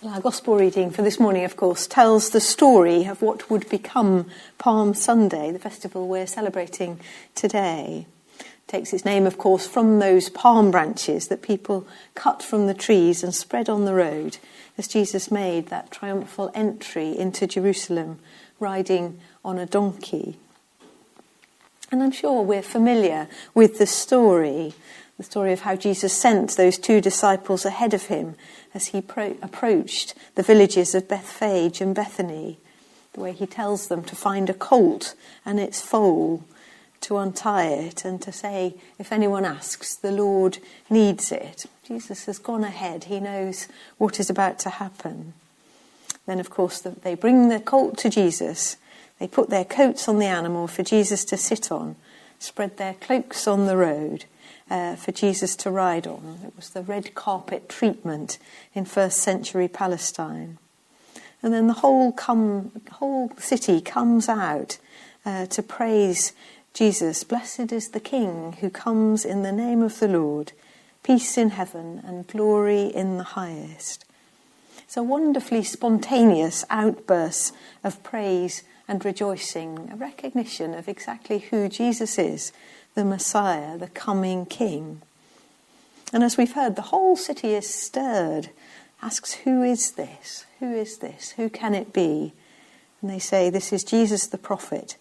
Our Gospel reading for this morning, of course, tells the story of what would become Palm Sunday, the festival we're celebrating today. It takes its name, of course, from those palm branches that people cut from the trees and spread on the road as Jesus made that triumphal entry into Jerusalem, riding on a donkey. And I'm sure we're familiar with the story of how Jesus sent those two disciples ahead of him as he approached the villages of Bethphage and Bethany, the way he tells them to find a colt and its foal, to untie it and to say, if anyone asks, the Lord needs it. Jesus has gone ahead. He knows what is about to happen. Then, of course, they bring the colt to Jesus. They put their coats on the animal for Jesus to sit on, spread their cloaks on the road for Jesus to ride on. It was the red carpet treatment in first century Palestine. And then the whole city comes out to praise Jesus. Blessed is the King who comes in the name of the Lord, peace in heaven and glory in the highest. It's a wonderfully spontaneous outburst of praise and rejoicing, a recognition of exactly who Jesus is, the Messiah, the coming King. And as we've heard, the whole city is stirred, asks, who is this? Who is this? Who can it be? And they say, this is Jesus the prophet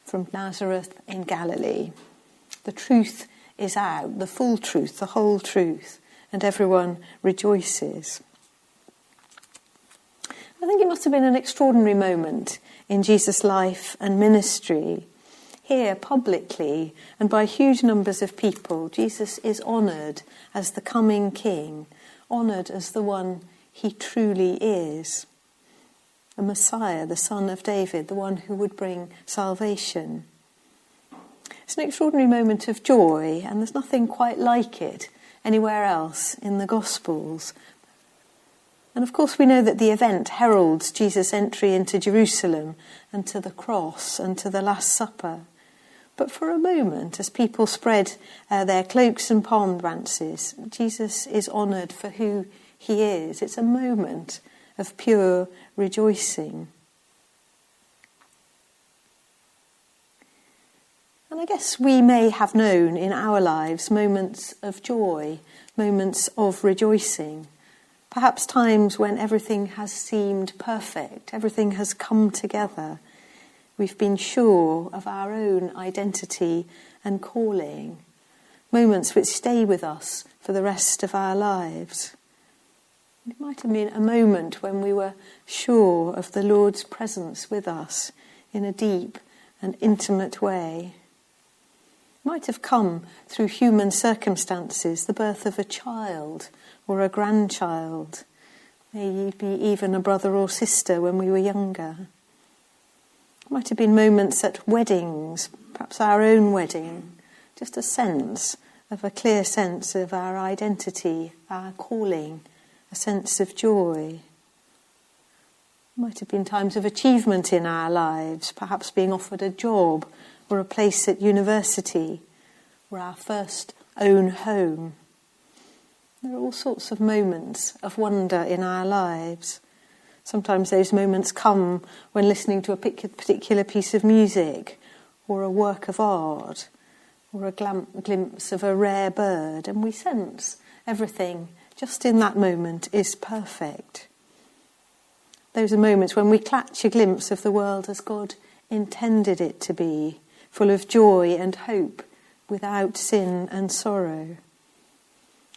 from Nazareth in Galilee. The truth is out, the full truth, the whole truth, and everyone rejoices. I think it must have been an extraordinary moment in Jesus' life and ministry. Here, publicly, and by huge numbers of people, Jesus is honoured as the coming King, honoured as the one he truly is. A Messiah, the Son of David, the one who would bring salvation. It's an extraordinary moment of joy, and there's nothing quite like it anywhere else in the Gospels. And of course we know that the event heralds Jesus' entry into Jerusalem and to the cross and to the Last Supper. But for a moment, as people spread their cloaks and palm branches, Jesus is honoured for who he is. It's a moment of pure rejoicing. And I guess we may have known in our lives moments of joy, moments of rejoicing. Perhaps times when everything has seemed perfect, everything has come together. We've been sure of our own identity and calling. Moments which stay with us for the rest of our lives. It might have been a moment when we were sure of the Lord's presence with us in a deep and intimate way. It might have come through human circumstances, the birth of a child or a grandchild, maybe even a brother or sister when we were younger. It might have been moments at weddings, perhaps our own wedding, just a clear sense of our identity, our calling, a sense of joy. It might have been times of achievement in our lives, perhaps being offered a job or a place at university or our first own home. There are all sorts of moments of wonder in our lives. Sometimes those moments come when listening to a particular piece of music or a work of art or a glimpse of a rare bird, and we sense everything just in that moment is perfect. Those are moments when we catch a glimpse of the world as God intended it to be, full of joy and hope, without sin and sorrow.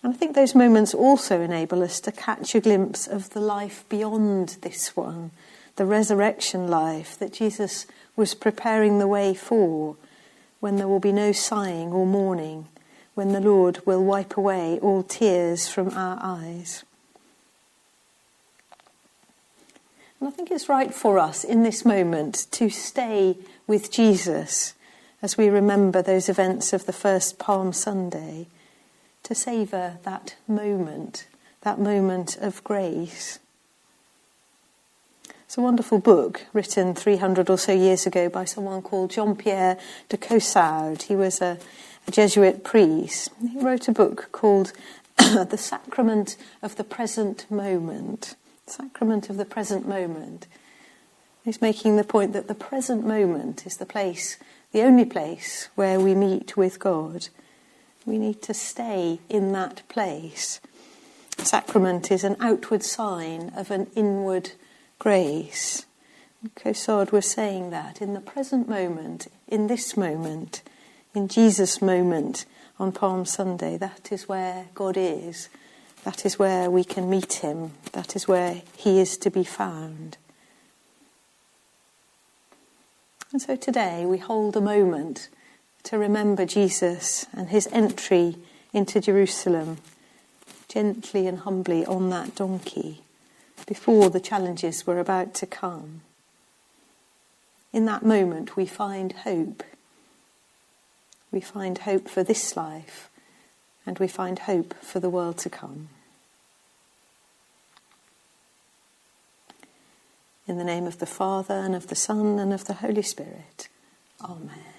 And I think those moments also enable us to catch a glimpse of the life beyond this one, the resurrection life that Jesus was preparing the way for, when there will be no sighing or mourning, when the Lord will wipe away all tears from our eyes. And I think it's right for us in this moment to stay with Jesus as we remember those events of the first Palm Sunday, to savour that moment of grace. It's a wonderful book written 300 or so years ago by someone called Jean-Pierre de Caussade. He was a Jesuit priest. He wrote a book called The Sacrament of the Present Moment. Sacrament of the present moment. He's making the point that the present moment is the place, the only place where we meet with God. We need to stay in that place. Sacrament is an outward sign of an inward grace. Cosard was saying that in the present moment, in this moment, in Jesus' moment on Palm Sunday, that is where God is. That is where we can meet him. That is where he is to be found. And so today we hold a moment to remember Jesus and his entry into Jerusalem, gently and humbly on that donkey, before the challenges were about to come. In that moment we find hope. We find hope for this life, and we find hope for the world to come. In the name of the Father, and of the Son, and of the Holy Spirit. Amen.